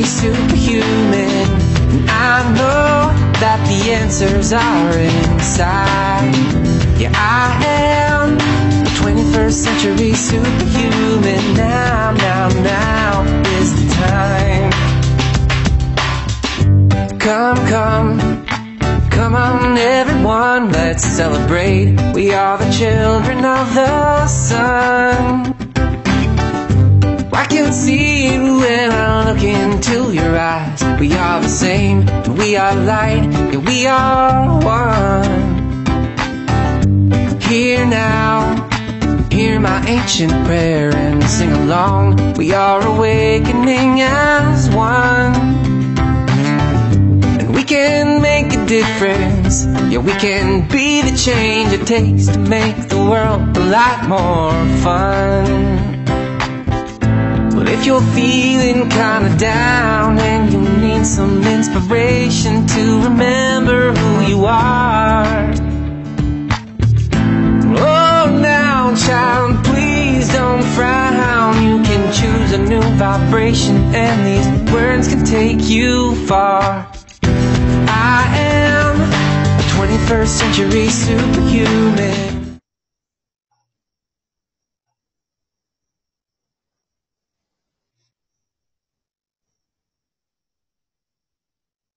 superhuman. And I know that the answers are inside. Yeah, I am a 21st century superhuman. Now is the time. Come on everyone, let's celebrate. We are the children of the sun. I can see it when I look into your eyes. We are the same, and we are light, yeah, we are one. Hear now, hear my ancient prayer and sing along. We are awakening as one. We can make a difference, yeah, we can be the change it takes to make the world a lot more fun. Well, if you're feeling kinda down and you need some inspiration to remember who you are, oh, now, child, please don't frown. You can choose a new vibration and these words can take you far. I am a 21st century superhuman.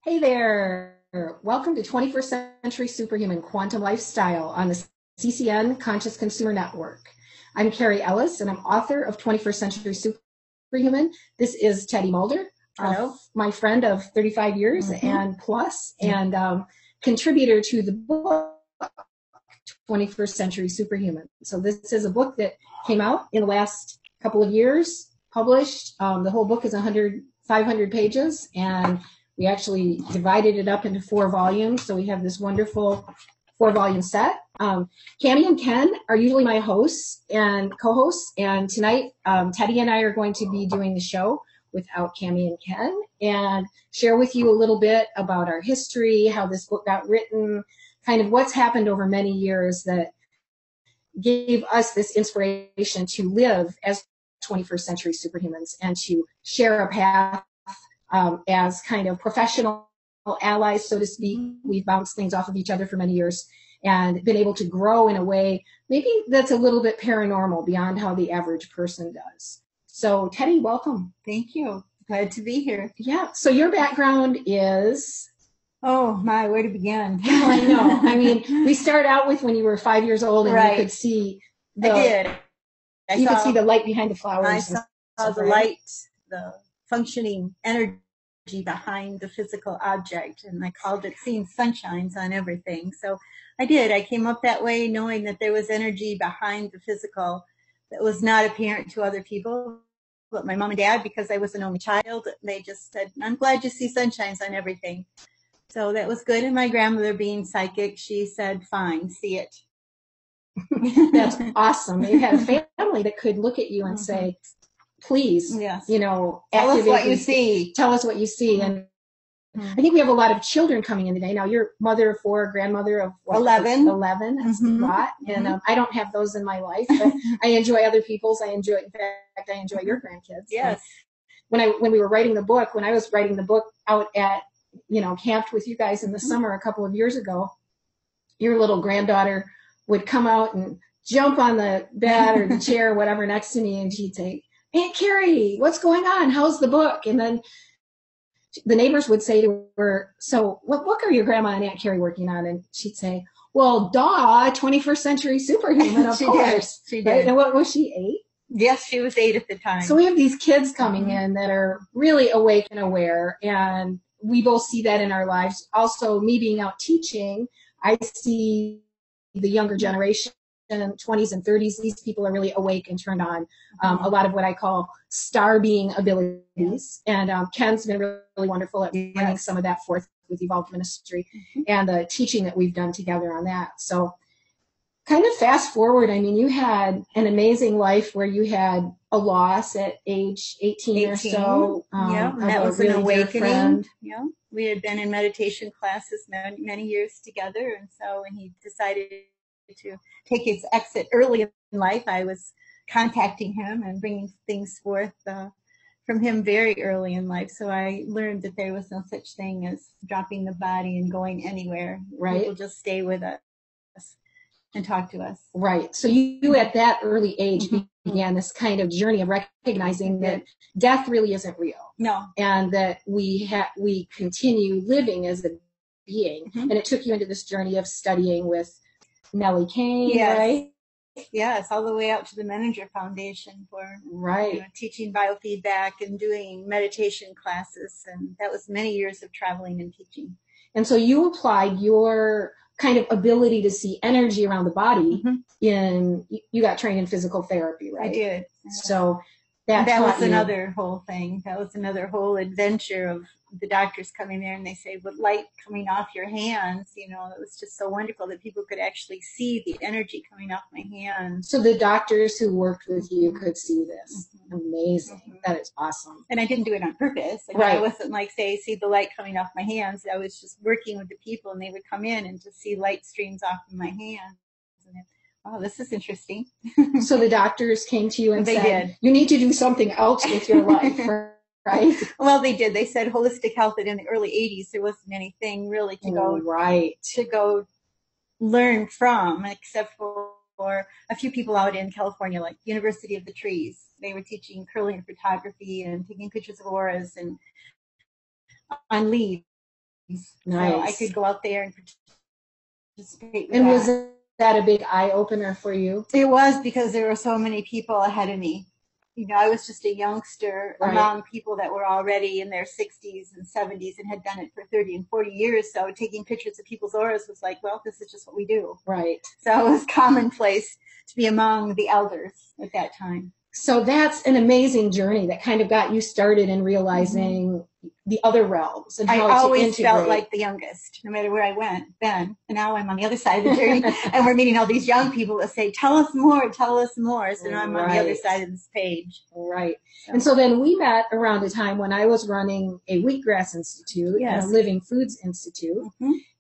Hey there. Welcome to 21st Century Superhuman Quantum Lifestyle on the CCN Conscious Consumer Network. I'm Cary, Ellis, and I'm author of 21st Century Superhuman. This is Teddi Mulder. My friend of 35 years and plus, and contributor to the book 21st Century Superhuman. So this is a book that came out in the last couple of years, published. The whole book is 500 pages, and we actually divided it up into 4 volumes. So we have this wonderful 4-volume set. Cammy and Ken are usually my hosts and co-hosts, and tonight Teddi and I are going to be doing the show without Cammy and Ken, and share with you a little bit about our history, how this book got written, kind of what's happened over many years that gave us this inspiration to live as 21st century superhumans and to share a path as kind of professional allies, so to speak. We've bounced things off of each other for many years and been able to grow in a way maybe that's a little bit paranormal beyond how the average person does. So, Teddi, welcome. Thank you. Glad to be here. Yeah. So your background is? Oh, my, where to begin? Well, I know. I mean, we start out with when you were 5 years old and you could see the, you could see the light behind the flowers. I saw the light, the functioning energy behind the physical object, and I called it seeing sunshines on everything. So I did. I came up that way knowing that there was energy behind the physical that was not apparent to other people. But my mom and dad, because I was an only child, they just said, I'm glad you see sunshines on everything. So that was good. And my grandmother, being psychic, she said, fine, see it. That's awesome. You had a family that could look at you and say, please, you know, tell us what you see. Tell us what you see. And I think we have a lot of children coming in today. Now, you're mother of 4, grandmother of what, 11. 11. That's a lot. And I don't have those in my life, but I enjoy other people's. In fact, I enjoy your grandkids. Yes. And when we were writing the book, when I was writing the book out at, you know, camped with you guys in the summer a couple of years ago, your little granddaughter would come out and jump on the bed or the chair or whatever next to me, and she'd say, Aunt Cary, what's going on? How's the book? And then the neighbors would say to her, so what book are your grandma and Aunt Cary working on? And she'd say, well, 21st Century Superhuman, of course. She did. Right? And what was she, 8? Yes, she was 8 at the time. So we have these kids coming in that are really awake and aware, and we both see that in our lives. Also, me being out teaching, I see the younger generation, 20s and 30s, these people are really awake and turned on. A lot of what I call star being abilities. And Ken's been really wonderful at bringing some of that forth with Evolved Ministry and the teaching that we've done together on that. So kind of fast forward, I mean, you had an amazing life where you had a loss at age 18 or so. And that was really an awakening. Yeah, we had been in meditation classes many years together, and so when he decided to take his exit early in life, I was contacting him and bringing things forth from him very early in life. So I learned that there was no such thing as dropping the body and going anywhere. Right. People just stay with us and talk to us. Right. So you at that early age began this kind of journey of recognizing that death really isn't real. No. And that we continue living as a being. And it took you into this journey of studying with Nellie Kane, right? Yes, all the way out to the Menninger Foundation for teaching biofeedback and doing meditation classes. And that was many years of traveling and teaching. And so you applied your kind of ability to see energy around the body you got trained in physical therapy, right? I did. So that was another whole thing. That was another whole adventure of the doctors coming there, and they say, with light coming off your hands, it was just so wonderful that people could actually see the energy coming off my hands. So the doctors who worked with you could see this. Amazing. That is awesome. And I didn't do it on purpose. I wasn't like, see the light coming off my hands. I was just working with the people, and they would come in and just see light streams off of my hands. And oh, this is interesting. So the doctors came to you and they said, did. You need to do something else with your life, right? Well, they did. They said holistic health, and in the early 80s, there wasn't anything really to go learn from, except for a few people out in California, like University of the Trees. They were teaching curling photography and taking pictures of auras and on leaves. Nice. So I could go out there and participate with And that. was that a big eye-opener for you? It was, because there were so many people ahead of me. I was just a youngster among people that were already in their 60s and 70s and had done it for 30 and 40 years. So taking pictures of people's auras was like, well, this is just what we do. Right. So it was commonplace to be among the elders at that time. So that's an amazing journey that kind of got you started in realizing the other realms and how I always to integrate. felt like the youngest, no matter where I went then. And now I'm on the other side of the journey, and we're meeting all these young people that say, tell us more. So now I'm on the other side of this page. Right. And so then we met around a time when I was running a Wheatgrass Institute and a Living Foods Institute.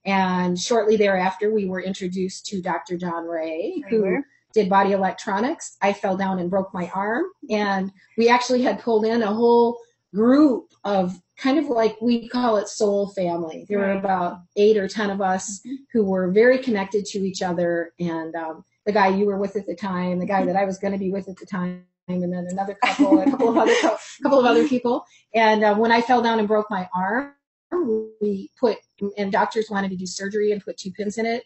And shortly thereafter, we were introduced to Dr. John Ray, who did body electronics. I fell down and broke my arm. And we actually had pulled in a whole group of kind of like, we call it soul family. There were about 8 or 10 of us who were very connected to each other. And the guy you were with at the time, the guy that I was going to be with at the time, and then another couple, a couple of other people. And when I fell down and broke my arm, and doctors wanted to do surgery and put 2 pins in it.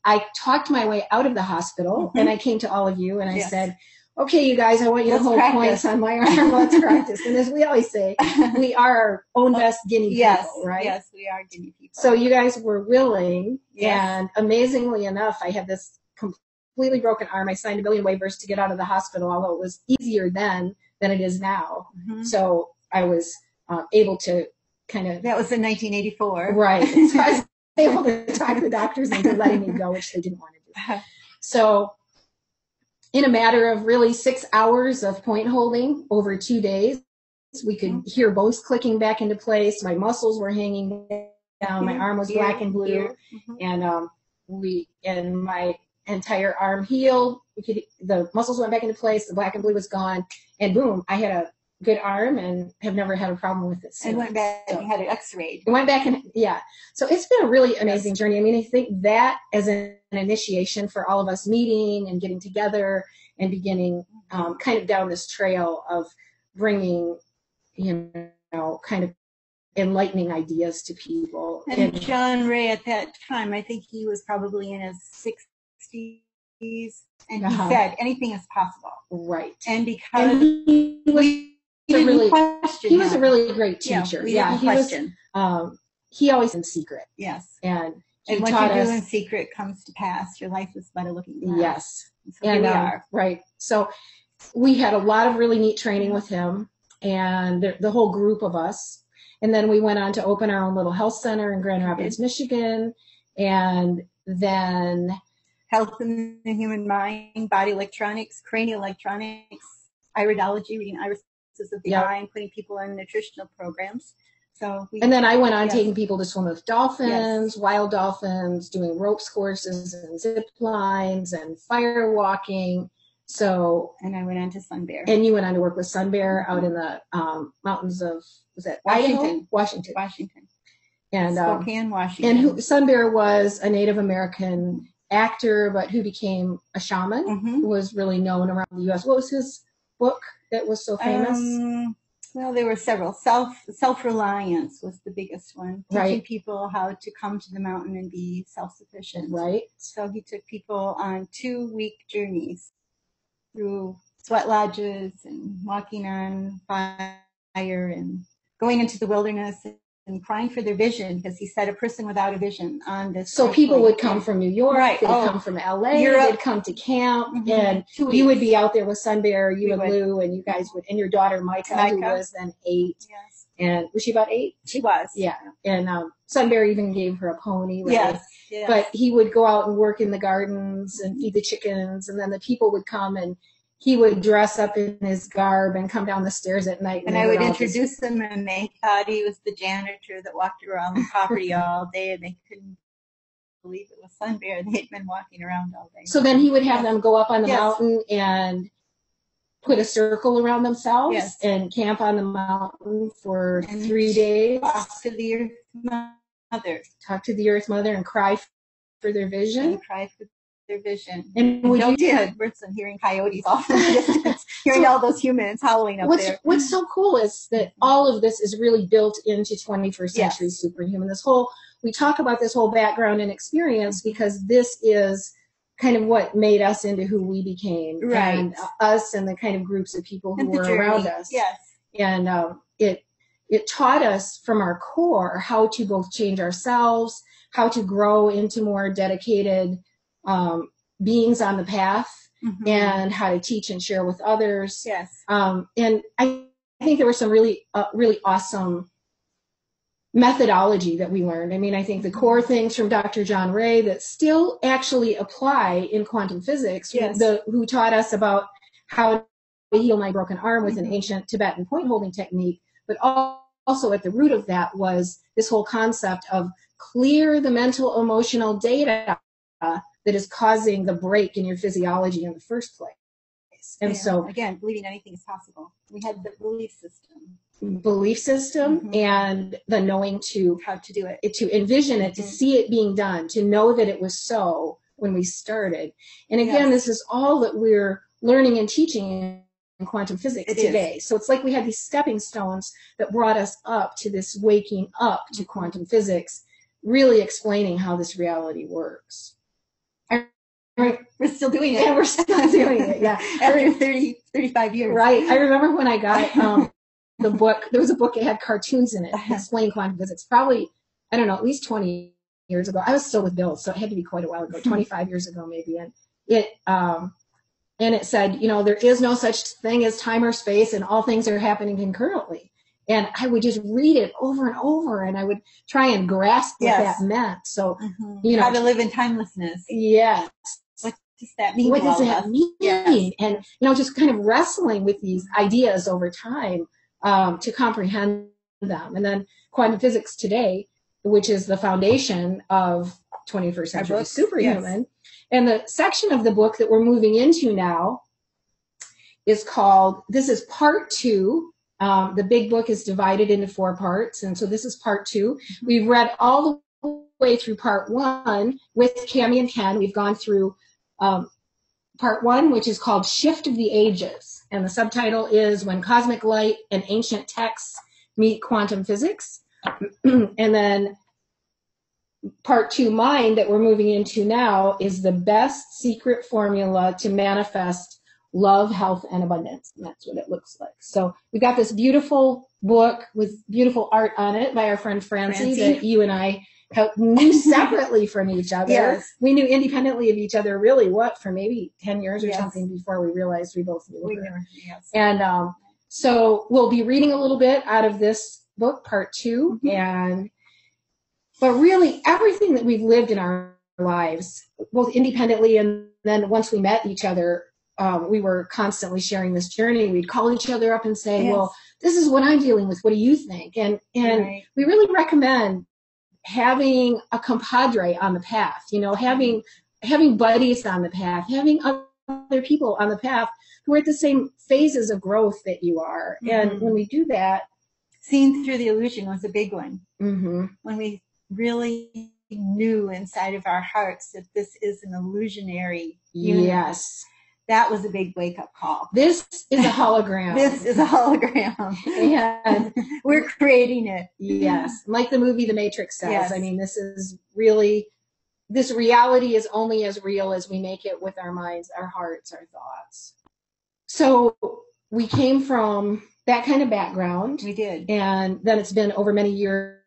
I talked my way out of the hospital, and I came to all of you and I said, okay, you guys, I want you to hold points on my arm. Let's practice. And as we always say, we are our own best guinea people, right? Yes, we are guinea people. So you guys were willing, and amazingly enough, I had this completely broken arm. I signed a million waivers to get out of the hospital, although it was easier then than it is now. So I was able to kind of... That was in 1984. Right. So I was able to talk to the doctors into letting me go, which they didn't want to do. So in a matter of really 6 hours of point holding over 2 days, we could hear bones clicking back into place. My muscles were hanging down. My arm was black and blue. And my entire arm healed. The muscles went back into place. The black and blue was gone. And boom, I had a good arm and have never had a problem with it since. And went back and had it x-rayed. It went back and, So it's been a really amazing journey. I mean, I think that as an initiation for all of us meeting and getting together and beginning kind of down this trail of bringing, kind of enlightening ideas to people. And John Ray at that time, I think he was probably in his 60s, and he said anything is possible. Right. And because he was a really great teacher. He always in secret. Yes. And what you do in secret comes to pass. Your life is but a looking glass. Yes. So here we are. Right. So we had a lot of really neat training with him and the whole group of us. And then we went on to open our own little health center in Grand Rapids, Michigan. And then health in the human mind, body electronics, cranial electronics, iridology, reading irises of the eye, and putting people in nutritional programs. And then I went on taking people to swim with dolphins, wild dolphins, doing ropes courses and zip lines and fire walking. So, and I went on to Sun Bear. And you went on to work with Sun Bear out in the mountains of, was that Washington? Washington. And Spokane, Washington. And Sun Bear was a Native American actor, but who became a shaman, who was really known around the U.S. What was his book that was so famous? Well, there were several. Self-reliance was the biggest one. Teaching people how to come to the mountain and be self-sufficient. Right. So he took people on 2-week journeys through sweat lodges and walking on fire and going into the wilderness and crying for their vision, because he said a person without a vision on this. So people would come from New York, they'd come from LA, they'd come to camp, and you would be out there with Sun Bear, you and Lou, and you guys would, and your daughter Micah, who was then 8. Yes. And was she about 8? She was. Yeah. And Sun Bear even gave her a pony. Right? Yes. But he would go out and work in the gardens and feed the chickens, and then the people would come and he would dress up in his garb and come down the stairs at night. And I would introduce them, and they thought he was the janitor that walked around the property all day, and they couldn't believe it was Sun Bear. They'd been walking around all day. So then he would have them go up on the mountain and put a circle around themselves and camp on the mountain for 3 days. Talk to the Earth Mother. Talk to the Earth Mother and cry for their vision. And cry for their vision. And you did. And hearing coyotes off in the distance, hearing all those humans howling up there. What's so cool is that all of this is really built into 21st century superhuman. We talk about this whole background and experience because this is kind of what made us into who we became. Right. And us and the kind of groups of people who were around us. Yes. And it taught us from our core how to both change ourselves, how to grow into more dedicated beings on the path, and how to teach and share with others. Yes. And I think there were some really awesome methodology that we learned. I mean, I think the core things from Dr. John Ray that still actually apply in quantum physics, who taught us about how to heal my broken arm with an ancient Tibetan point holding technique, but also at the root of that was this whole concept of clear the mental emotional data that is causing the break in your physiology in the first place. And so again, believing anything is possible. We had the belief system and the knowing how to do it, to envision it, to see it being done, to know that it was so when we started. And again, this is all that we're learning and teaching in quantum physics today. So it's like we had these stepping stones that brought us up to this waking up to quantum physics, really explaining how this reality works. We're still doing it. Yeah, we're still doing it. Yeah. After 35 years. Right. I remember when I got the book, there was a book that had cartoons in it, explain quantum physics, probably, I don't know, at least 20 years ago. I was still with Bill, so it had to be quite a while ago, 25 years ago maybe. And it said, there is no such thing as time or space, and all things are happening concurrently. And I would just read it over and over, and I would try and grasp what that meant. So, how to live in timelessness. Yes. What does that mean? What does that mean? Yes. And, just kind of wrestling with these ideas over time to comprehend them. And then quantum physics today, which is the foundation of 21st century superhuman. And the section of the book that we're moving into now is called, this is part 2. The big book is divided into 4 parts, and so this is part 2. We've read all the way through part 1 with Cami and Ken. We've gone through part 1, which is called Shift of the Ages, and the subtitle is When Cosmic Light and Ancient Texts Meet Quantum Physics. And then part 2, mine, that we're moving into now, is the best secret formula to manifest love, health, and abundance. And that's what it looks like. So we got this beautiful book with beautiful art on it by our friend Francie that you and I knew separately from each other. Yes. We knew independently of each other really, for maybe 10 years or something before we realized we both knew her. Yes. And so we'll be reading a little bit out of this book, part 2. But really everything that we've lived in our lives, both independently and then once we met each other, we were constantly sharing this journey. We'd call each other up and say, well, this is what I'm dealing with. What do you think? And we really recommend having a compadre on the path, having buddies on the path, having other people on the path who are at the same phases of growth that you are. And when we do that, seeing through the illusion was a big one. mm-hmm. When we really knew inside of our hearts that this is an illusionary universe. Yes. That was a big wake-up call. This is a hologram. This is a hologram. And we're creating it. Yes. Like the movie The Matrix says. Yes. I mean, this is really, this reality is only as real as we make it with our minds, our hearts, our thoughts. So we came from that kind of background. We did. And then it's been over many years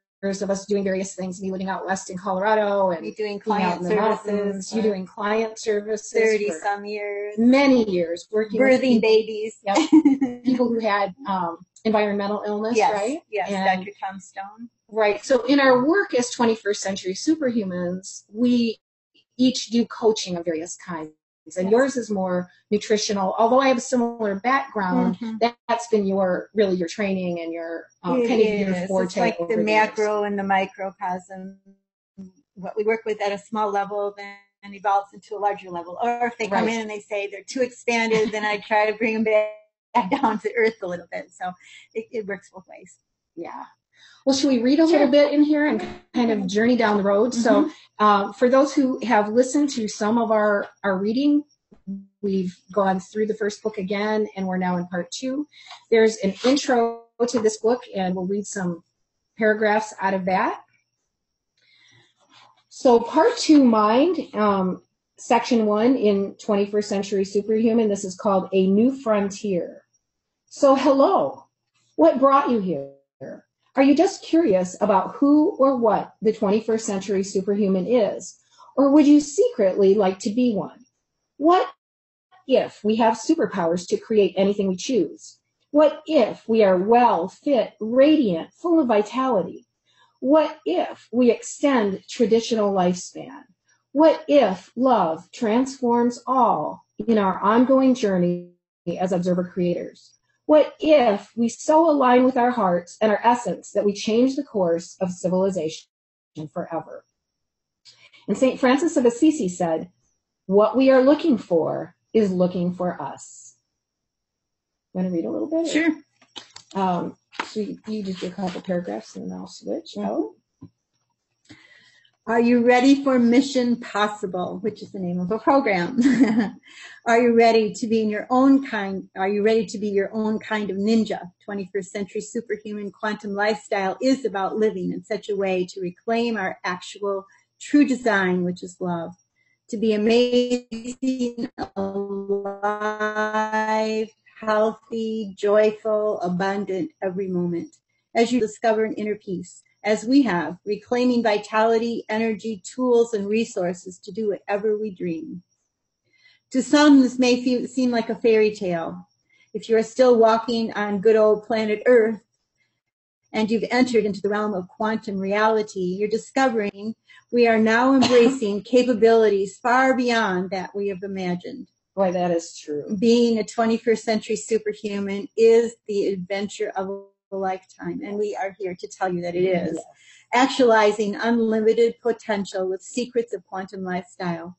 of us doing various things, me living out west in Colorado and me doing client services. You doing client services. 30 some years. Many years working birthing with babies. Yep. People who had environmental illness, yes, right? Yes, and, Dr. Tom Stone. Right. So in our work as 21st century superhumans, we each do coaching of various kinds. And yours is more nutritional, although I have a similar background. That's been your training and your kind of your forte. It's like the macro and the microcosm. What we work with at a small level then evolves into a larger level. Or if they come in and they say they're too expanded, then I try to bring them back down to earth a little bit. So it works both ways. Yeah. Well, should we read a little bit in here and kind of journey down the road? So for those who have listened to some of our reading, we've gone through the first book again, and we're now in part 2. There's an intro to this book, and we'll read some paragraphs out of that. So part 2, Mind, section 1 in 21st Century Superhuman, this is called A New Frontier. So hello, what brought you here? Are you just curious about who or what the 21st century superhuman is? Or would you secretly like to be one? What if we have superpowers to create anything we choose? What if we are well, fit, radiant, full of vitality? What if we extend traditional lifespan? What if love transforms all in our ongoing journey as observer creators? What if we so align with our hearts and our essence that we change the course of civilization forever? And St. Francis of Assisi said, what we are looking for is looking for us. Want to read a little bit? Sure. So you just do a couple paragraphs and then I'll switch out. Are you ready for Mission Possible, which is the name of a program? Are you ready to be your own kind of ninja? 21st century superhuman quantum lifestyle is about living in such a way to reclaim our actual true design, which is love. To be amazing, alive, healthy, joyful, abundant every moment. As you discover an inner peace, as we have, reclaiming vitality, energy, tools, and resources to do whatever we dream. To some, this may seem like a fairy tale. If you are still walking on good old planet Earth and you've entered into the realm of quantum reality, you're discovering we are now embracing capabilities far beyond that we have imagined. Boy, that is true. Being a 21st century superhuman is the adventure of a lifetime, and we are here to tell you that it is. Yes. Actualizing unlimited potential with secrets of quantum lifestyle.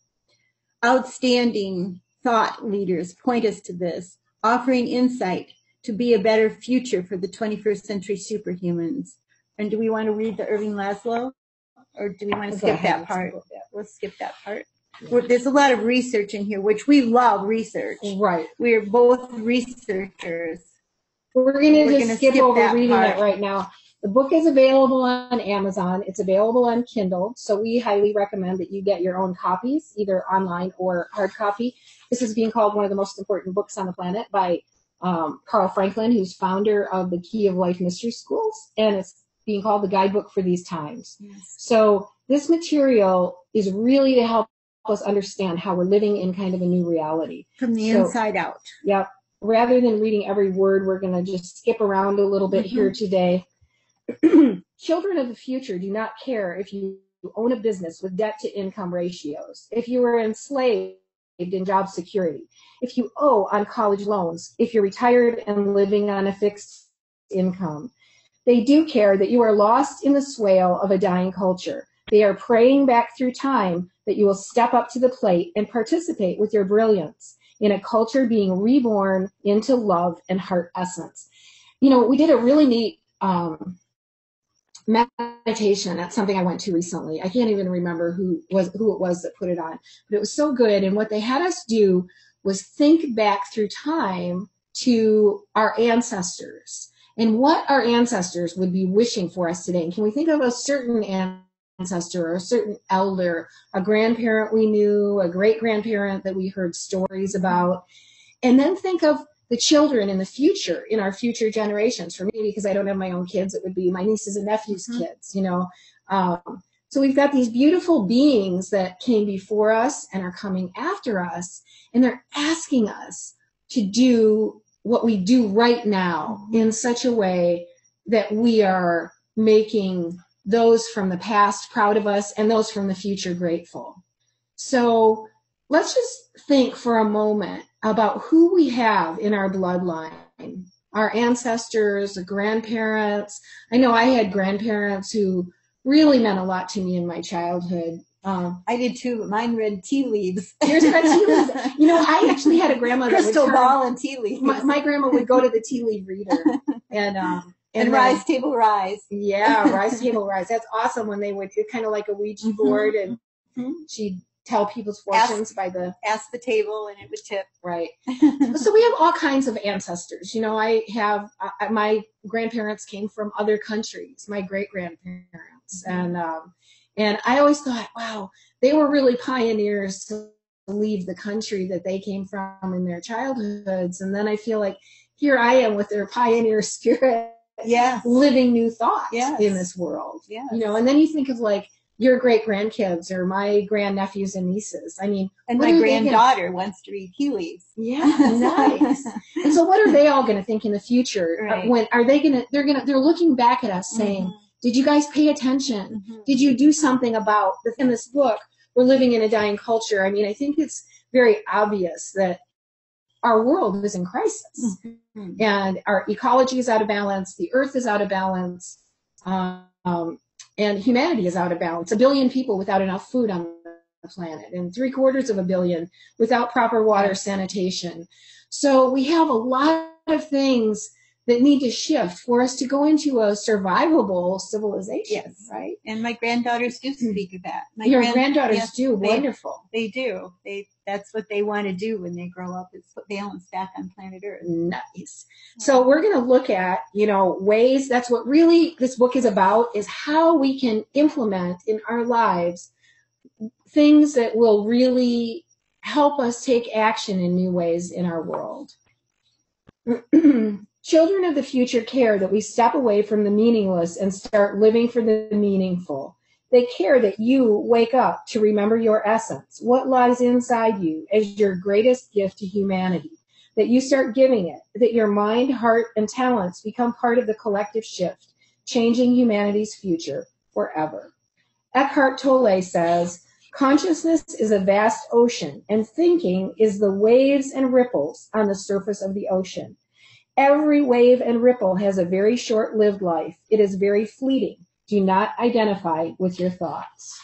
Outstanding thought leaders point us to this, offering insight to be a better future for the 21st century superhumans. And do we want to read the Irving Laszlo? Or do we want to skip that part? We'll skip that part. Yeah. There's a lot of research in here, which we love research. Right. We're both researchers. We're going to just skip over reading it right now. The book is available on Amazon. It's available on Kindle. So we highly recommend that you get your own copies, either online or hard copy. This is being called one of the most important books on the planet by Carl Franklin, who's founder of the Key of Life Mystery Schools. And it's being called the guidebook for these times. Yes. So this material is really to help us understand how we're living in kind of a new reality. From the inside out. Yep. Rather than reading every word, we're going to just skip around a little bit here today. Children of the future do not care if you own a business with debt-to-income ratios, if you are enslaved in job security, if you owe on college loans, if you're retired and living on a fixed income. They do care that you are lost in the swale of a dying culture. They are praying back through time that you will step up to the plate and participate with your brilliance in a culture being reborn into love and heart essence. You know, we did a really neat meditation. That's something I went to recently. I can't even remember who it was that put it on, but it was so good. And what they had us do was think back through time to our ancestors and what our ancestors would be wishing for us today. And can we think of a certain ancestor or a certain elder, a grandparent we knew, a great-grandparent that we heard stories about, and then think of the children in the future, in our future generations. For me, because I don't have my own kids, it would be my nieces and nephews' kids, you know. So we've got these beautiful beings that came before us and are coming after us, and they're asking us to do what we do right now in such a way that we are making those from the past proud of us and those from the future grateful. So let's just think for a moment about who we have in our bloodline, our ancestors, the grandparents. I know I had grandparents who really meant a lot to me in my childhood. I did too, but mine read tea leaves. Yours read tea leaves. You know, I actually had a grandma that crystal ball and tea leaves. My grandma would go to the tea leaf reader and rise table rise. Yeah, rise table rise. That's awesome when they would, kind of like a Ouija board, and she'd tell people's fortunes ask the table and it would tip. Right. So we have all kinds of ancestors. You know, I have my grandparents came from other countries, my great grandparents, and I always thought, wow, they were really pioneers to leave the country that they came from in their childhoods. And then I feel like here I am with their pioneer spirit, living new thoughts in this world. You know, and then you think of like your great grandkids or my grandnephews and nieces. I mean, and my granddaughter wants to read tea leaves. Yeah, nice. And so, what are they all going to think in the future? Right. When are they going to? They're looking back at us saying, "Did you guys pay attention? Did you do something about in this book? We're living in a dying culture." I mean, I think it's very obvious that our world is in crisis, and our ecology is out of balance. The Earth is out of balance. And humanity is out of balance. 1 billion people without enough food on the planet, and 750 million without proper water sanitation. So we have a lot of things that need to shift for us to go into a survivable civilization, right? And my granddaughters do speak of that. Your granddaughters do. Wonderful. They do. That's what they want to do when they grow up, is put balance back on planet Earth. Nice. So we're going to look at, ways, that's what really this book is about, is how we can implement in our lives things that will really help us take action in new ways in our world. Children of the future care that we step away from the meaningless and start living for the meaningful. They care that you wake up to remember your essence, what lies inside you as your greatest gift to humanity, that you start giving it, that your mind, heart, and talents become part of the collective shift, changing humanity's future forever. Eckhart Tolle says, consciousness is a vast ocean, and thinking is the waves and ripples on the surface of the ocean. Every wave and ripple has a very short-lived life. It is very fleeting. Do not identify with your thoughts.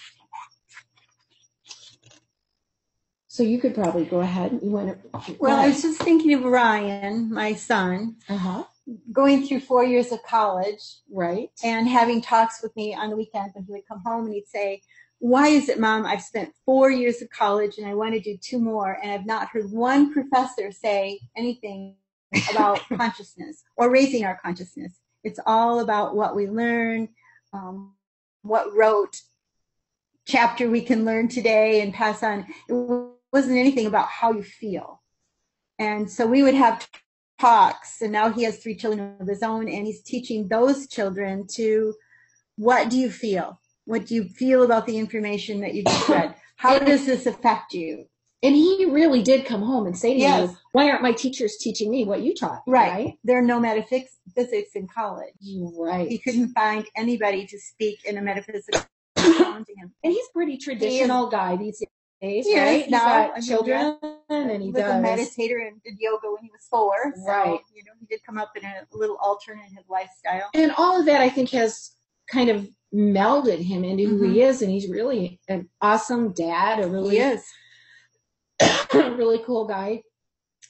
So you could probably go ahead. Well, I was just thinking of Ryan, my son, going through 4 years of college. Right. And having talks with me on the weekends when he would come home and he'd say, why is it, Mom, I've spent 4 years of college and I want to do 2 more, and I've not heard one professor say anything about consciousness or raising our consciousness. It's all about what we learn, what rote chapter we can learn today and pass on. It wasn't anything about how you feel. And so we would have talks, and now he has 3 children of his own, and he's teaching those children to, what do you feel? What do you feel about the information that you just read? How does this affect you? And he really did come home and say to you, why aren't my teachers teaching me what you taught? Right. There are no metaphysics in college. Right. He couldn't find anybody to speak in a metaphysical challenge to him. And he's a pretty traditional guy these days, right? He's got children, and he was a meditator and did yoga when he was 4. So, right. He did come up in a little alternative lifestyle. And all of that, I think, has kind of melded him into who he is, and he's really an awesome dad, really cool guy.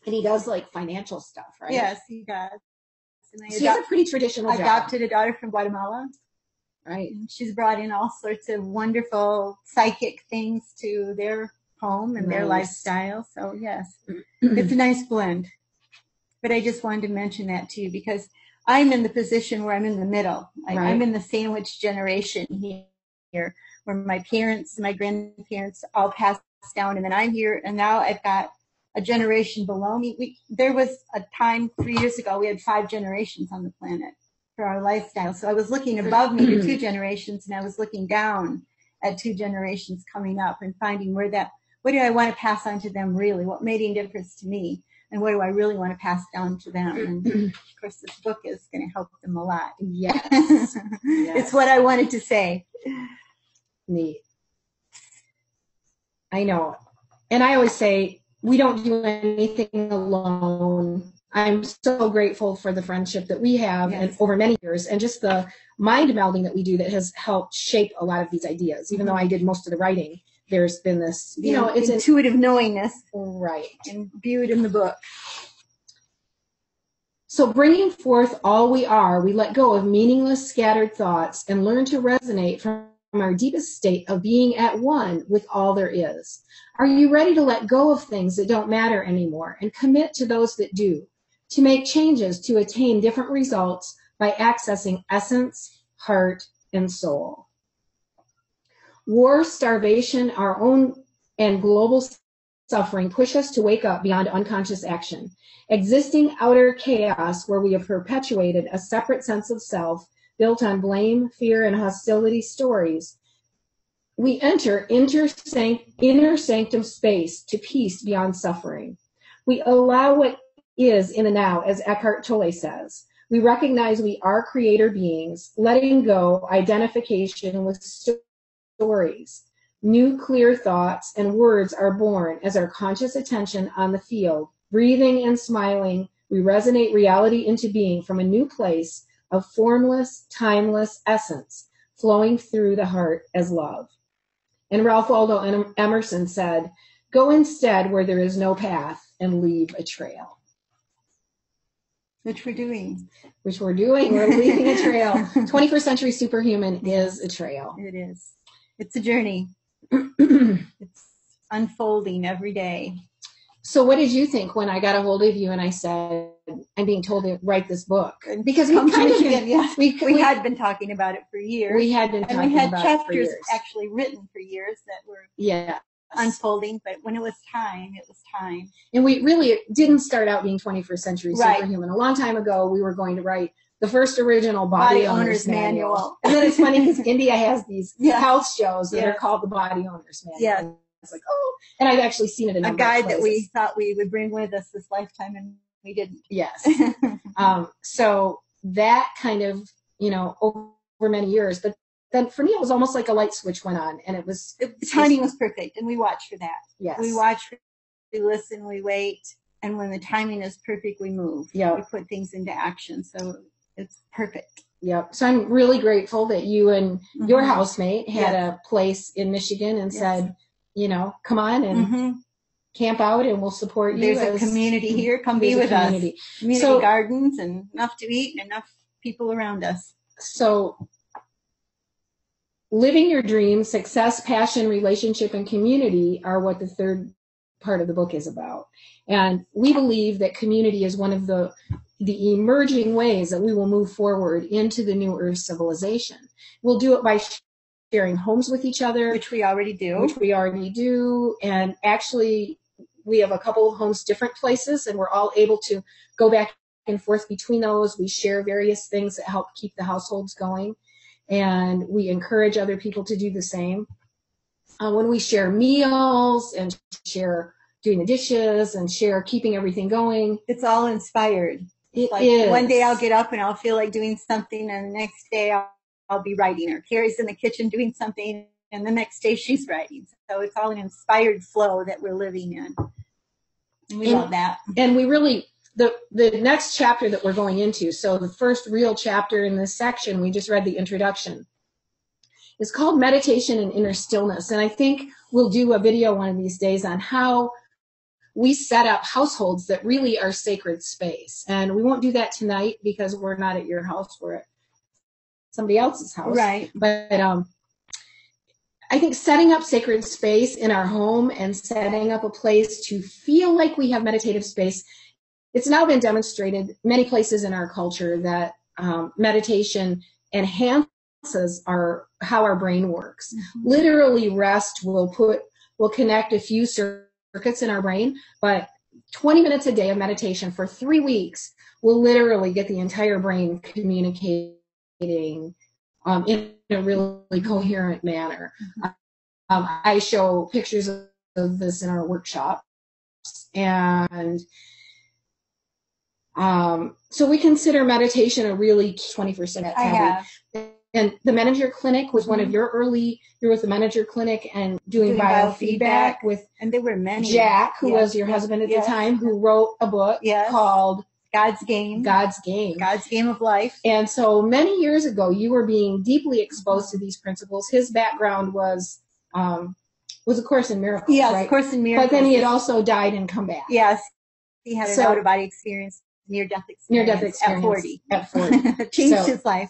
And he does like financial stuff, right? Yes, he does. And So he has a pretty traditional job. Adopted a daughter from Guatemala. Right. And she's brought in all sorts of wonderful psychic things to their home and their lifestyle. So yes, it's a nice blend. But I just wanted to mention that too, because I'm in the position where I'm in the middle. I'm in the sandwich generation here, where my parents and my grandparents all passed down, and then I'm here, and now I've got a generation below me. There was a time 3 years ago we had 5 generations on the planet for our lifestyle. So I was looking above me to 2 generations, and I was looking down at 2 generations coming up and finding what do I want to pass on to them really? What made a difference to me? And what do I really want to pass down to them? And of course, this book is going to help them a lot. Yes. It's what I wanted to say. Neat. I know. And I always say, we don't do anything alone. I'm so grateful for the friendship that we have and over many years, and just the mind melding that we do that has helped shape a lot of these ideas. Even though I did most of the writing, there's been this, it's intuitive knowingness. Right. Imbued in the book. So bringing forth all we are, we let go of meaningless, scattered thoughts and learn to resonate from our deepest state of being at one with all there is. Are you ready to let go of things that don't matter anymore and commit to those that do? To make changes to attain different results by accessing essence, heart, and soul. War, starvation, our own and global suffering push us to wake up beyond unconscious action. Existing outer chaos where we have perpetuated a separate sense of self built on blame, fear, and hostility stories, we enter inner sanctum space to peace beyond suffering. We allow what is in the now, as Eckhart Tolle says. We recognize we are creator beings, letting go identification with stories. New clear thoughts and words are born as our conscious attention on the field. Breathing and smiling, we resonate reality into being from a new place of formless, timeless essence flowing through the heart as love. And Ralph Waldo Emerson said, "Go instead where there is no path and leave a trail." Which we're doing. We're leaving a trail. 21st Century Superhuman is a trail. It is. It's a journey. It's unfolding every day. So what did you think when I got a hold of you and I said, I'm being told to write this book? Because we had been talking about it for years. We had been talking about it for years. And we had chapters actually written for years that were unfolding, but when it was time, it was time. And we really didn't start out being 21st Century Superhuman. A long time ago, we were going to write the first original Body Owner's Manual. And then it's funny because India has these health shows that are called the Body Owner's Manual. Yeah. It's like, oh, and I've actually seen it in a guide that we thought we would bring with us this lifetime, and we didn't. Yes. So that kind of, over many years, but then for me, it was almost like a light switch went on, and the timing was perfect, and we watch for that. Yes. We watch, we listen, we wait, and when the timing is perfect, we move. Yeah. We put things into action, so it's perfect. Yep. So I'm really grateful that you and your housemate had a place in Michigan and said, come on and camp out, and we'll support you. There's a community here. Come be with us. Community gardens and enough to eat and enough people around us. So living your dreams, success, passion, relationship, and community are what the third part of the book is about. And we believe that community is one of the emerging ways that we will move forward into the new Earth civilization. We'll do it by sharing homes with each other. Which we already do. And actually, we have a couple of homes, different places, and we're all able to go back and forth between those. We share various things that help keep the households going. And we encourage other people to do the same. When we share meals and share doing the dishes and share keeping everything going. It's all inspired. It is. One day I'll get up and I'll feel like doing something, and the next day I'll be writing. Or Cary's in the kitchen doing something, and the next day she's writing. So it's all an inspired flow that we're living in. And we love that. And we really, the next chapter that we're going into, so the first real chapter in this section, we just read the introduction. It's called Meditation and Inner Stillness. And I think we'll do a video one of these days on how we set up households that really are sacred space. And we won't do that tonight because we're not at your house, we're at somebody else's house. Right. But I think setting up sacred space in our home and setting up a place to feel like we have meditative space, it's now been demonstrated many places in our culture that meditation enhances how our brain works. Mm-hmm. Literally, rest will connect a few circuits in our brain, but 20 minutes a day of meditation for 3 weeks will literally get the entire brain communicating in a really coherent manner. Mm-hmm. I show pictures of this in our workshop, and so we consider meditation a really 21st century. I have. And the Manager Clinic was one of your early, you were with the Manager Clinic and doing biofeedback with, and there were many. Jack, who was your husband at the time, who wrote a book called God's Game. God's Game. God's Game of Life. And so many years ago, you were being deeply exposed to these principles. His background was A Course in Miracles, yes, right? A Course in Miracles. But then he had also died and come back. Yes. He had an out-of-body experience. Near-death experience at 40. Changed his life.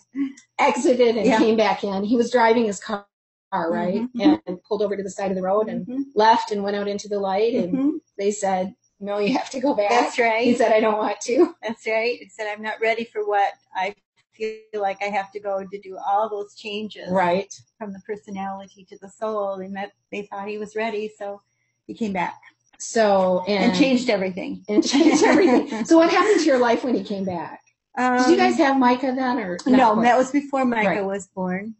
Exited and came back in. He was driving his car, right? Mm-hmm. And pulled over to the side of the road and left and went out into the light. And they said, no, you have to go back. That's right. He said, I don't want to. That's right. He said, I'm not ready for what I feel like I have to go to do all those changes. Right. From the personality to the soul. And that they thought he was ready. So he came back. So and changed everything. So what happened to your life when he came back? Did you guys have Micah then, or no? That was before Micah was born.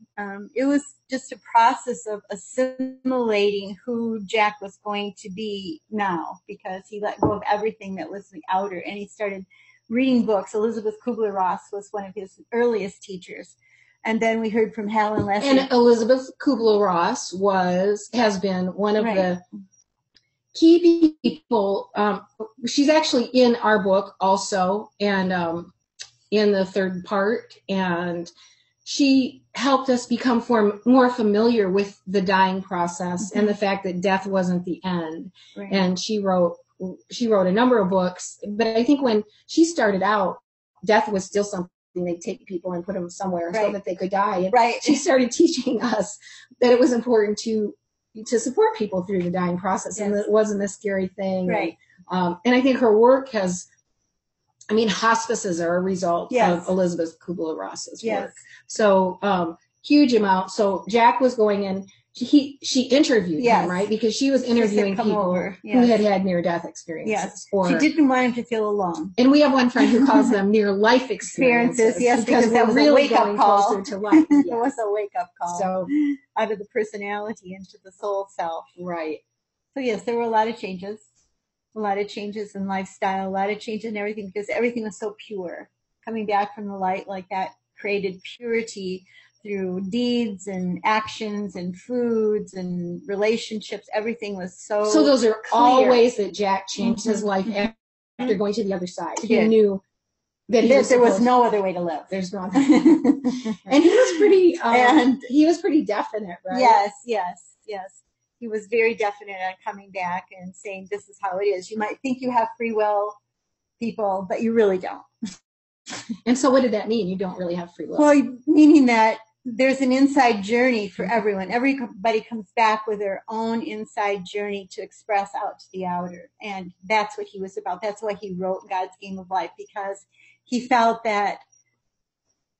It was just a process of assimilating who Jack was going to be now, because he let go of everything that was the outer, and he started reading books. Elizabeth Kubler-Ross was one of his earliest teachers. And then we heard from Helen Leslie. And Elizabeth Kubler-Ross has been one of the key people. She's actually in our book also, and in the third part, and she helped us become more familiar with the dying process and the fact that death wasn't the end. Right. And she wrote a number of books, but I think when she started out, death was still something. They'd take people and put them somewhere so that they could die. And she started teaching us that it was important to support people through the dying process, and that it wasn't a scary thing. Right. And I think her work hospices are a result of Elizabeth Kubler-Ross's work. So, huge amount. So Jack was going in, she interviewed him, right? Because she was interviewing people who had near-death experiences. Yes. She didn't want him to feel alone. And we have one friend who calls them near-life experiences. Yes, because that was really a wake-up call. Closer to life. Yes. It was a wake-up call. So, out of the personality into the soul self. Right. So yes, there were a lot of changes in lifestyle, a lot of changes in everything, because everything was so pure. Coming back from the light like that created purity through deeds and actions and foods and relationships. Everything was so those are clear. All ways that Jack changed his life after going to the other side. He knew that there was no other way to live. There's no other. And he was pretty definite, right? Yes. He was very definite on coming back and saying, this is how it is. You might think you have free will, people, but you really don't. And so what did that mean? You don't really have free will? Well, meaning that there's an inside journey for everyone. Everybody comes back with their own inside journey to express out to the outer. And that's what he was about. That's why he wrote God's Game of Life, because he felt that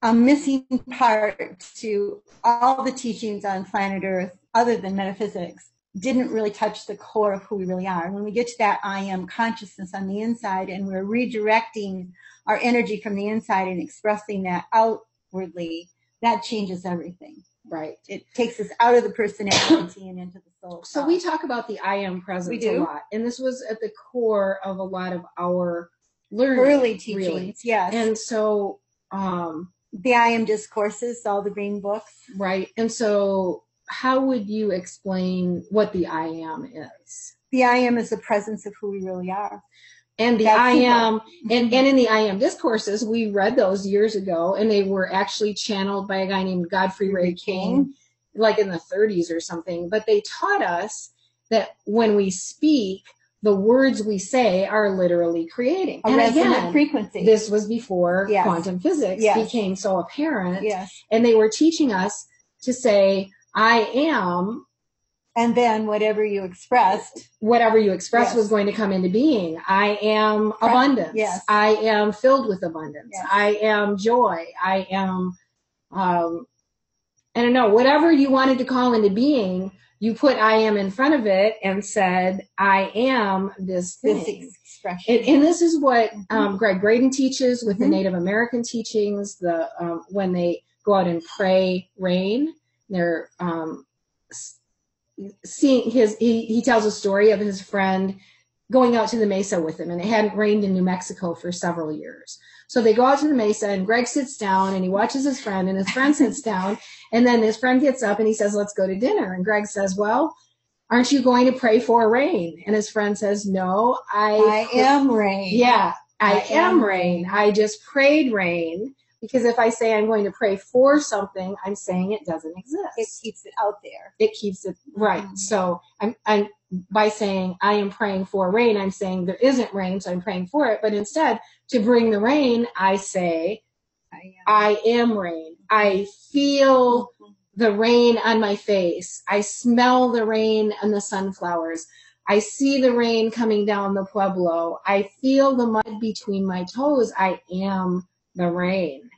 a missing part to all the teachings on planet Earth, other than metaphysics, didn't really touch the core of who we really are. And when we get to that I am consciousness on the inside, and we're redirecting our energy from the inside and expressing that outwardly, that changes everything. Right. It takes us out of the personality and into the soul. So we talk about the I am presence a lot. And this was at the core of a lot of our learning. Early teachings, yes. And so the I am discourses, all the green books. Right. And so how would you explain what the I am is? The I am is the presence of who we really are. And the I am, and in the I am discourses, we read those years ago, and they were actually channeled by a guy named Godfrey Ray King, like in the 30s or something. But they taught us that when we speak, the words we say are literally creating. A and resonant again, frequency. this was before Yes. quantum physics Yes. became so apparent. Yes. And they were teaching us to say, I am. And then whatever you expressed. Yes. was going to come into being. I am abundance. Yes. I am filled with abundance. Yes. I am joy. I am, I don't know, whatever you wanted to call into being, you put I am in front of it and said, I am this thing. This expression. And this is what Greg Braden teaches with the Native American teachings. When they go out and pray rain, they're seeing he tells a story of his friend going out to the mesa with him, and it hadn't rained in New Mexico for several years. So they go out to the mesa, and Greg sits down and he watches his friend, and his friend sits down, and then his friend gets up and he says, let's go to dinner. And Greg says, well, aren't you going to pray for rain? And his friend says, no, I am rain. Yeah, I am rain. I just prayed rain, because if I say I'm going to pray for something, I'm saying it doesn't exist. It keeps it out there. It keeps it right. So I'm by saying I am praying for rain, I'm saying there isn't rain, so I'm praying for it. But instead, to bring the rain, I say I am rain. I feel the rain on my face. I smell the rain on the sunflowers. I see the rain coming down the pueblo. I feel the mud between my toes. I am the rain.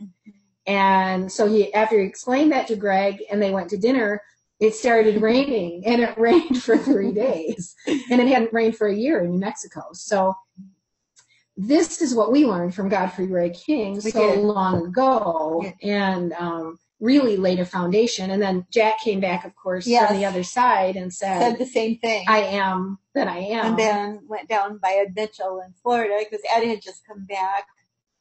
And so after he explained that to Greg and they went to dinner, it started raining, and it rained for 3 days, and it hadn't rained for a year in New Mexico. So this is what we learned from Godfrey Ray King long ago, and really laid a foundation. And then Jack came back, of course, from the other side and said the same thing. I am that I am. And then went down by Ed Mitchell in Florida, because Ed had just come back.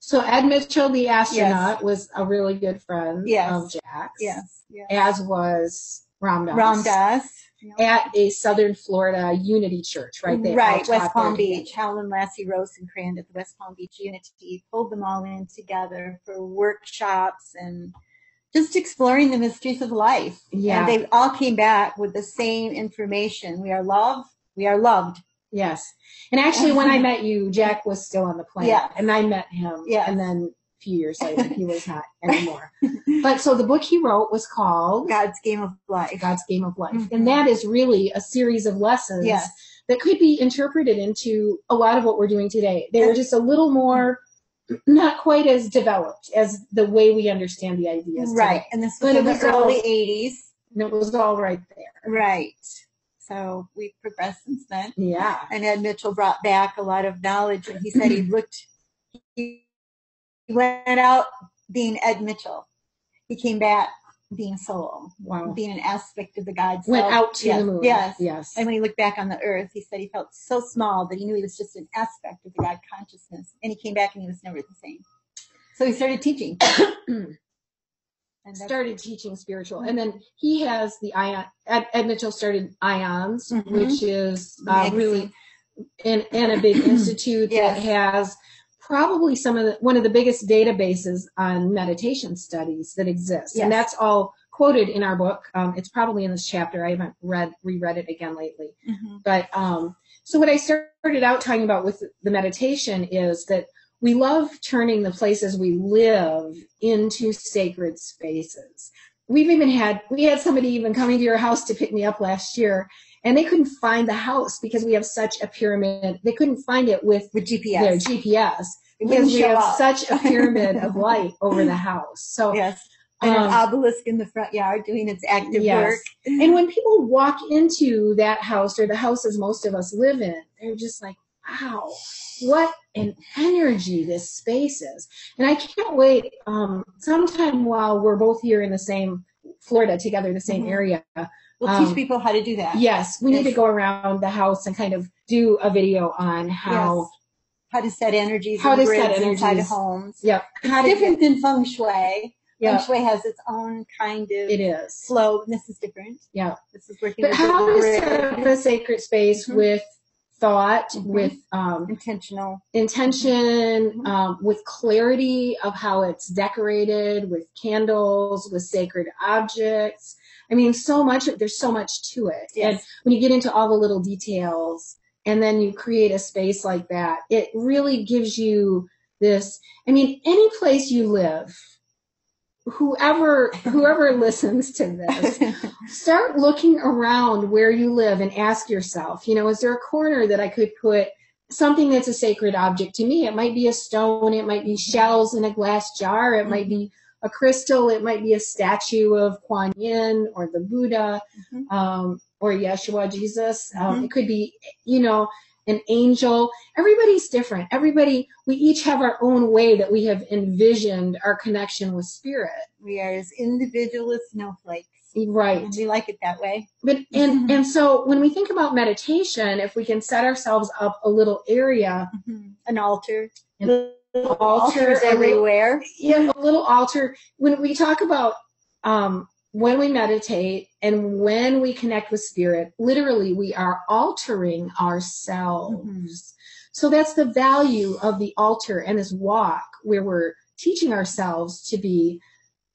So Ed Mitchell, the astronaut, was a really good friend of Jack's. Yes. As was Ram Dass. At a Southern Florida Unity Church, right there. Right, West Palm Beach. Hal and Lassie Rosencrantz at the West Palm Beach Unity pulled them all in together for workshops and just exploring the mysteries of life. Yeah. And they all came back with the same information. We are loved. We are loved. Yes. And actually, when I met you, Jack was still on the planet. Yeah. And I met him. Yeah. And then a few years later, he was not anymore. But so the book he wrote was called God's Game of Life. God's Game of Life. And that is really a series of lessons that could be interpreted into a lot of what we're doing today. They were just a little more, not quite as developed as the way we understand the ideas. Right. Today. And this was in the early 80s. And it was all right there. Right. So we've progressed since then. Yeah. And Ed Mitchell brought back a lot of knowledge, and he said he went out being Ed Mitchell. He came back being soul. Wow. Being an aspect of the God self. Went out to the moon. Yes. And when he looked back on the earth, he said he felt so small that he knew he was just an aspect of the God consciousness. And he came back and he was never the same. So he started teaching. And started teaching spiritual. And then he has the ion. Ed Mitchell started IONS, which is really in a big institute that has probably one of the biggest databases on meditation studies that exist. And that's all quoted in our book. It's probably in this chapter. I haven't reread it again lately. But so what I started out talking about with the meditation is that we love turning the places we live into sacred spaces. We had somebody even coming to your house to pick me up last year, and they couldn't find the house because we have such a pyramid. They couldn't find it with GPS. Their GPS because we have such a pyramid of light over the house. So and an obelisk in the front yard doing its active work. And when people walk into that house, or the houses most of us live in, they're just like, wow, what an energy this space is. And I can't wait sometime while we're both here in the same Florida together, the same area. We'll teach people how to do that. Yes, we need to go around the house and kind of do a video on how to set energies inside of homes. Yep. Different than feng shui. Feng shui has its own kind of flow. This is different. Yeah. This is working but with how to set up a sacred space with thought, with intention, with clarity of how it's decorated, with candles, with sacred objects. I mean, there's so much to it. Yes. And when you get into all the little details, and then you create a space like that, it really gives you this, I mean, any place you live, whoever listens to this, start looking around where you live and ask yourself, is there a corner that I could put something that's a sacred object to me? It might be a stone, it might be shells in a glass jar, it might be a crystal, it might be a statue of Kuan Yin or the Buddha, or Yeshua, Jesus. It could be, an angel. Everybody's different. We each have our own way that we have envisioned our connection with spirit. We are as individual as snowflakes. Right. And we like it that way. But and so when we think about meditation, if we can set ourselves up a little area, an altar, altars everywhere. A little altar. When we talk about when we meditate and when we connect with spirit, literally we are altering ourselves. So that's the value of the altar and this walk, where we're teaching ourselves to be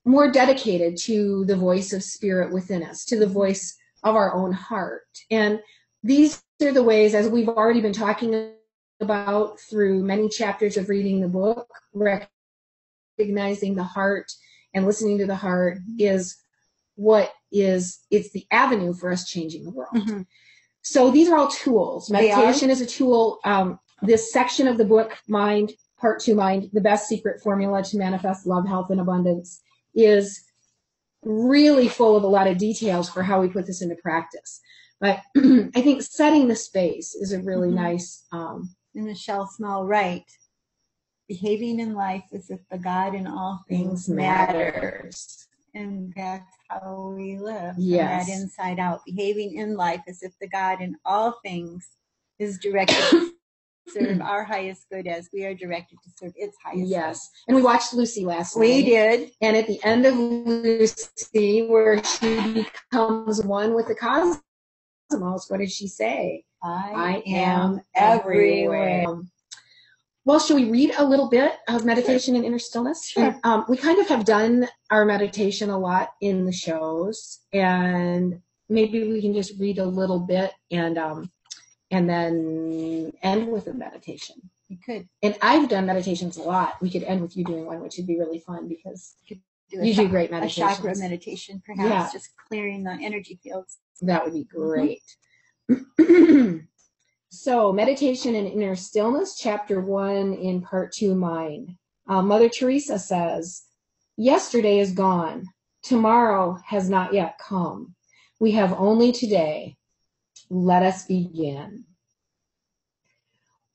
more dedicated to the voice of spirit within us, to the voice of our own heart. And these are the ways, as we've already been talking about through many chapters of reading the book, recognizing the heart and listening to the heart it's the avenue for us changing the world. So these are all tools. Meditation is a tool. This section of the book, Mind, Part 2, Mind, the Best Secret Formula to Manifest Love, Health, and Abundance, is really full of a lot of details for how we put this into practice. But I think setting the space is a really nice... And Michelle Small, right. Behaving in life as if the God in all things matters. And that's how we live. Yes. From that inside out. Behaving in life as if the God in all things is directed to serve our highest good as we are directed to serve its highest good. Yes. And we watched Lucy last night. We did. And at the end of Lucy, where she becomes one with the cosmos, what did she say? I am everywhere. Well, shall we read a little bit of meditation and inner stillness? Sure. And, we kind of have done our meditation a lot in the shows, and maybe we can just read a little bit and then end with a meditation. You could. And I've done meditations a lot. We could end with you doing one, which would be really fun because you do great meditations. A chakra meditation, perhaps, just clearing the energy fields. That would be great. So, Meditation and Inner Stillness, Chapter 1 in Part 2, Mind. Mother Teresa says, "Yesterday is gone. Tomorrow has not yet come. We have only today. Let us begin."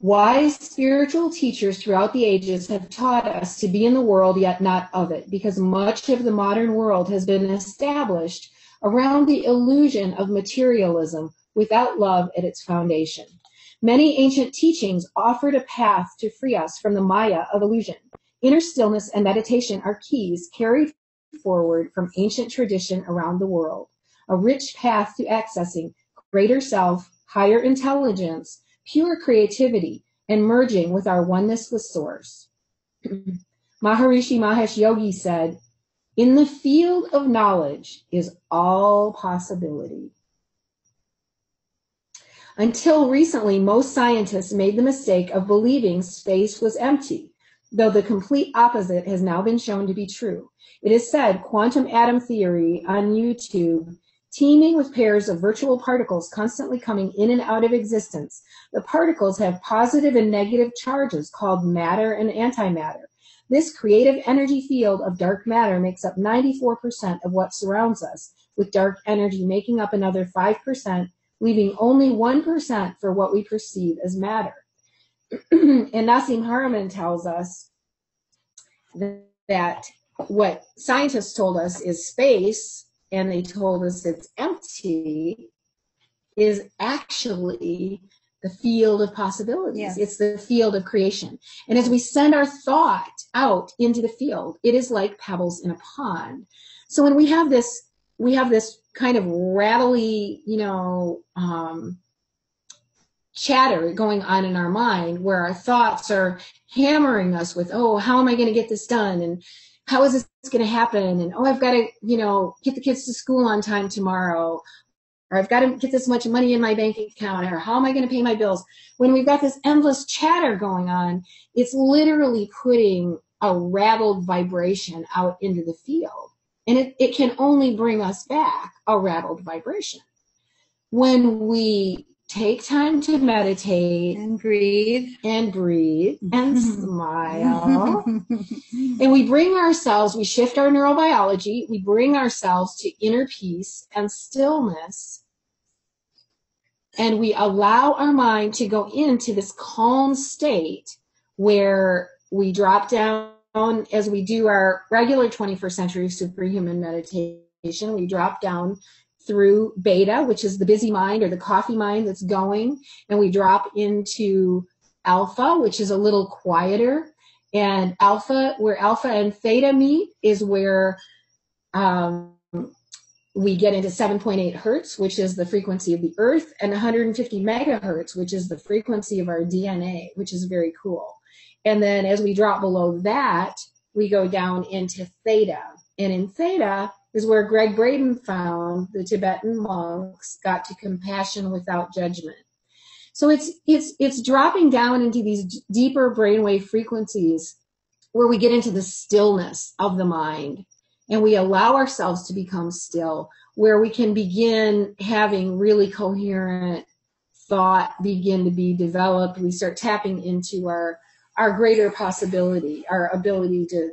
Wise spiritual teachers throughout the ages have taught us to be in the world yet not of it, because much of the modern world has been established around the illusion of materialism without love at its foundation. Many ancient teachings offered a path to free us from the Maya of illusion. Inner stillness and meditation are keys carried forward from ancient tradition around the world, a rich path to accessing greater self, higher intelligence, pure creativity, and merging with our oneness with Source. Maharishi Mahesh Yogi said, "In the field of knowledge is all possibility." Until recently, most scientists made the mistake of believing space was empty, though the complete opposite has now been shown to be true. It is said quantum atom theory on YouTube, teeming with pairs of virtual particles constantly coming in and out of existence. The particles have positive and negative charges called matter and antimatter. This creative energy field of dark matter makes up 94% of what surrounds us, with dark energy making up another 5%, leaving only 1% for what we perceive as matter. And Nassim Haramein tells us that what scientists told us is space, and they told us it's empty, is actually the field of possibilities. Yes. It's the field of creation. And as we send our thought out into the field, it is like pebbles in a pond. So when we have this kind of rattly, chatter going on in our mind, where our thoughts are hammering us with, oh, how am I going to get this done? And how is this going to happen? And, oh, I've got to, get the kids to school on time tomorrow. or I've got to get this much money in my bank account, or how am I going to pay my bills? When we've got this endless chatter going on, it's literally putting a rattled vibration out into the field. And it can only bring us back a rattled vibration. When we take time to meditate and breathe and smile, and we shift our neurobiology, we bring ourselves to inner peace and stillness, and we allow our mind to go into this calm state where we drop down, as we do our regular 21st century superhuman meditation, we drop down through beta, which is the busy mind or the coffee mind that's going, and we drop into alpha, which is a little quieter. And alpha, where alpha and theta meet, is where we get into 7.8 hertz, which is the frequency of the earth, and 150 megahertz, which is the frequency of our DNA, which is very cool. And then as we drop below that, we go down into theta. And in theta is where Greg Braden found the Tibetan monks got to compassion without judgment. So it's dropping down into these deeper brainwave frequencies where we get into the stillness of the mind, and we allow ourselves to become still, where we can begin having really coherent thought begin to be developed. We start tapping into our greater possibility, our ability to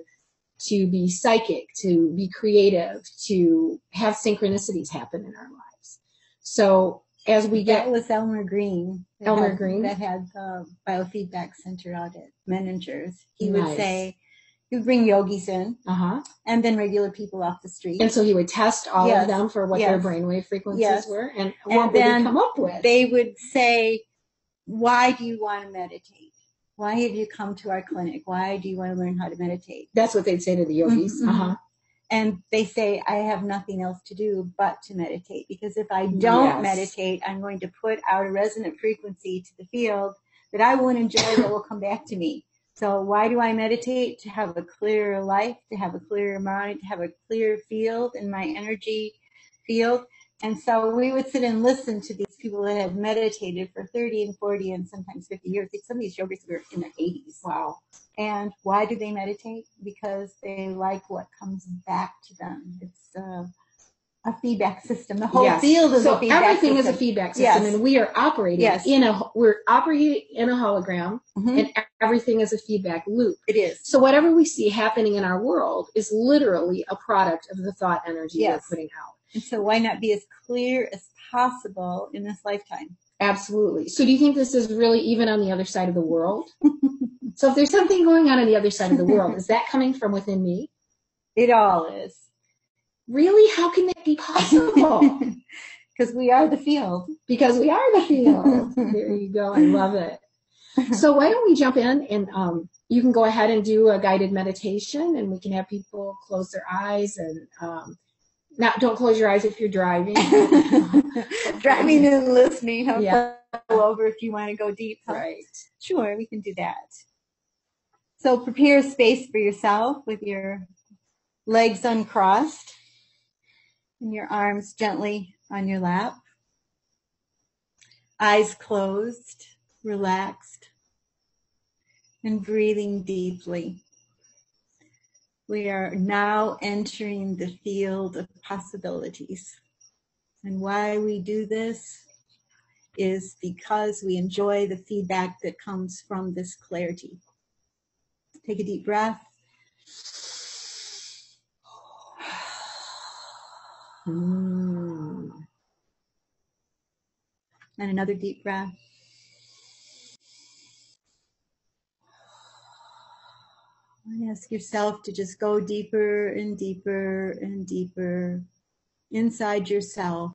be psychic, to be creative, to have synchronicities happen in our lives. So as we get... That was Elmer Green. Green? That had the biofeedback center out at Meningers. He Nice. would say, he would bring yogis in, and then regular people off the street. And so he would test all of them for what their brainwave frequencies were, and what would he come up with? They would say, why do you want to meditate? Why have you come to our clinic? Why do you want to learn how to meditate? That's what they'd say to the yogis. And they say, I have nothing else to do but to meditate, because if I don't meditate, I'm going to put out a resonant frequency to the field that I won't enjoy, that will come back to me. So why do I meditate? To have a clearer life, to have a clearer mind, to have a clear field in my energy field. And so we would sit and listen to these people that had meditated for 30 and 40 and sometimes 50 years. Some of these yogis were in their 80s. Wow. And why do they meditate? Because they like what comes back to them. It's a feedback system. The whole field is a feedback everything system. Is a feedback system, and we are operating in a hologram, and everything is a feedback loop. It is. So whatever we see happening in our world is literally a product of the thought energy we're putting out. And so why not be as clear as possible in this lifetime? Absolutely. So do you think this is really even on the other side of the world? So if there's something going on the other side of the world, is that coming from within me? It all is. Really? How can that be possible? Because we are the field. Because we are the field. There you go. I love it. So why don't we jump in, and you can go ahead and do a guided meditation, and we can have people close their eyes, and now don't close your eyes if you're driving. Driving and listening. Pull over if you want to go deep. Right. Sure, we can do that. So prepare a space for yourself with your legs uncrossed and your arms gently on your lap. Eyes closed, relaxed, and breathing deeply. We are now entering the field of possibilities. And why we do this is because we enjoy the feedback that comes from this clarity. Take a deep breath. And another deep breath. And ask yourself to just go deeper and deeper and deeper inside yourself,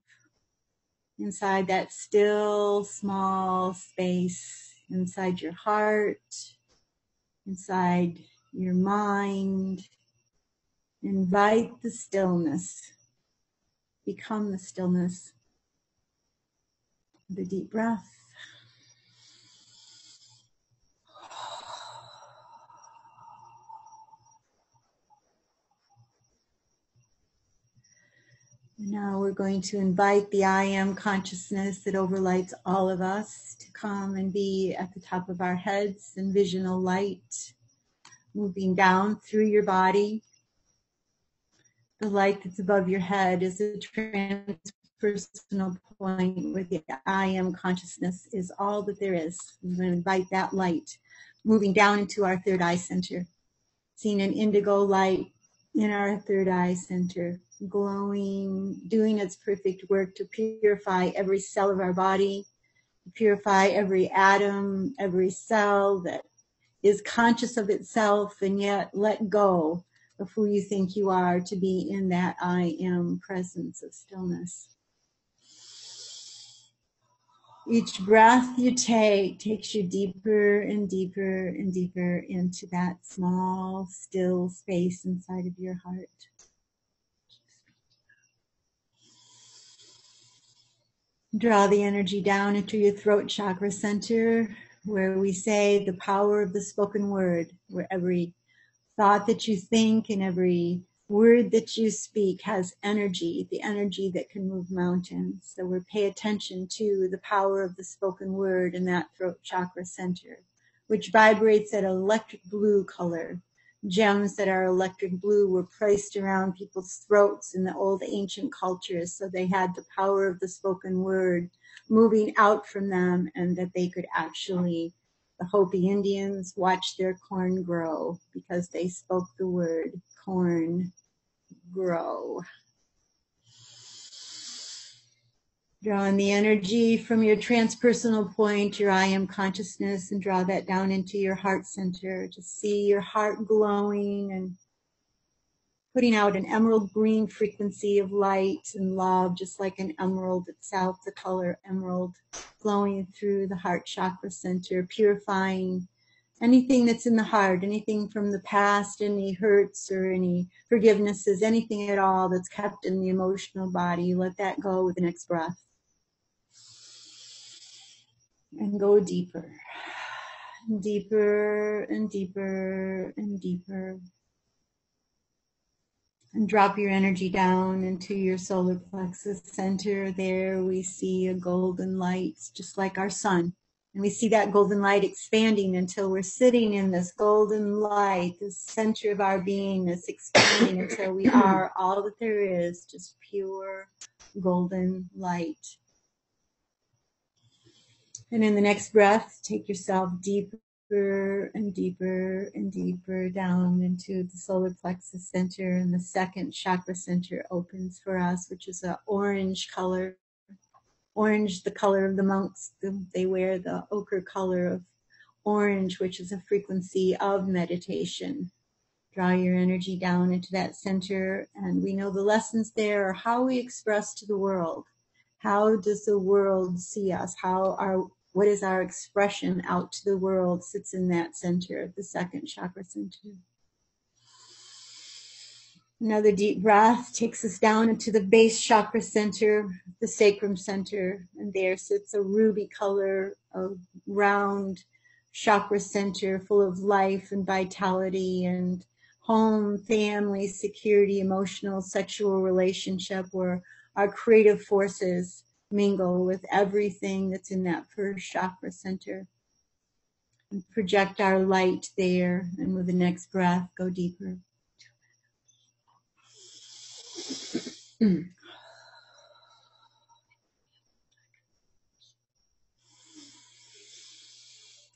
inside that still small space, inside your heart, inside your mind. Invite the stillness. Become the stillness. With a deep breath. Now we're going to invite the I am consciousness that overlights all of us to come and be at the top of our heads. Envision a light moving down through your body. The light that's above your head is a transpersonal point where the I am consciousness is all that there is. We're going to invite that light moving down into our third eye center. Seeing an indigo light in our third eye center, glowing, doing its perfect work to purify every cell of our body, to purify every atom, every cell that is conscious of itself and yet let go of who you think you are, to be in that I am presence of stillness. Each breath you take takes you deeper and deeper and deeper into that small, still space inside of your heart. Draw the energy down into your throat chakra center, where we say the power of the spoken word, where every thought that you think and every word that you speak has energy, the energy that can move mountains. So we pay attention to the power of the spoken word in that throat chakra center, which vibrates at electric blue color. Gems that are electric blue were placed around people's throats in the old ancient cultures, so they had the power of the spoken word moving out from them, and that they could actually, the Hopi Indians, watch their corn grow because they spoke the word corn grow. Drawing the energy from your transpersonal point, your I am consciousness, and draw that down into your heart center. Just see your heart glowing and putting out an emerald green frequency of light and love, just like an emerald itself, the color emerald, flowing through the heart chakra center, purifying anything that's in the heart, anything from the past, any hurts or any forgivenesses, anything at all that's kept in the emotional body. Let that go with the next breath. And go deeper, deeper and deeper and deeper. And drop your energy down into your solar plexus center. There we see a golden light, just like our sun. And we see that golden light expanding until we're sitting in this golden light, the center of our being that's expanding until we are all that there is, just pure golden light. And in the next breath, take yourself deeper and deeper and deeper down into the solar plexus center, and the second chakra center opens for us, which is an orange color. Orange, the color of the monks. They wear the ochre color of orange, which is a frequency of meditation. Draw your energy down into that center, and we know the lessons there are how we express to the world. How does the world see us? What is our expression out to the world sits in that center, the second chakra center. Another deep breath takes us down into the base chakra center, the sacrum center, and there sits a ruby color, a round chakra center full of life and vitality and home, family, security, emotional, sexual relationship, where our creative forces mingle with everything that's in that first chakra center. And project our light there, and with the next breath, go deeper. And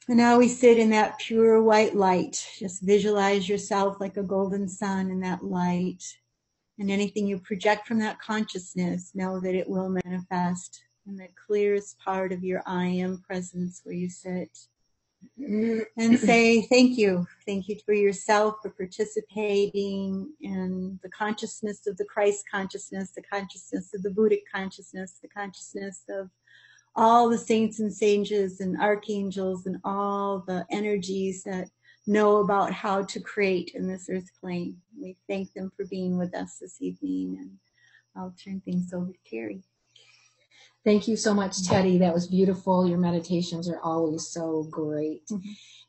now we sit in that pure white light. Just visualize yourself like a golden sun in that light. And anything you project from that consciousness, know that it will manifest in the clearest part of your I am presence where you sit. And say thank you. Thank you for yourself for participating in the consciousness of the Christ consciousness, the consciousness of the Buddhic consciousness, the consciousness of all the saints and sages and archangels and all the energies that know about how to create in this earth plane. We thank them for being with us this evening, and I'll turn things over to Cary. Thank you so much, Teddi. That was beautiful. Your meditations are always so great.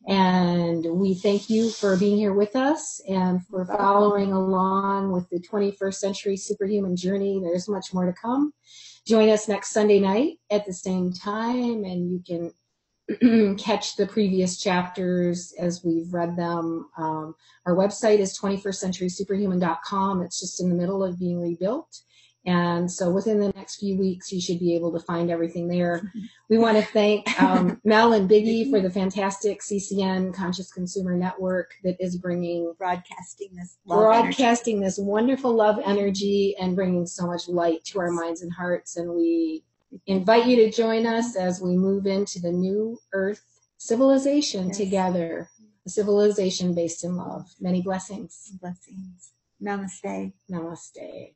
And we thank you for being here with us and for following along with the 21st Century Superhuman Journey. There's much more to come. Join us next Sunday night at the same time, and you can catch the previous chapters as we've read them. Our website is 21stcenturysuperhuman.com. It's just in the middle of being rebuilt. And so within the next few weeks, you should be able to find everything there. We want to thank Mel and Biggie for the fantastic CCN Conscious Consumer Network that is bringing broadcasting this wonderful love energy and bringing so much light to our minds and hearts. And we invite you to join us as we move into the new Earth civilization together, a civilization based in love. Many blessings. Namaste. Namaste.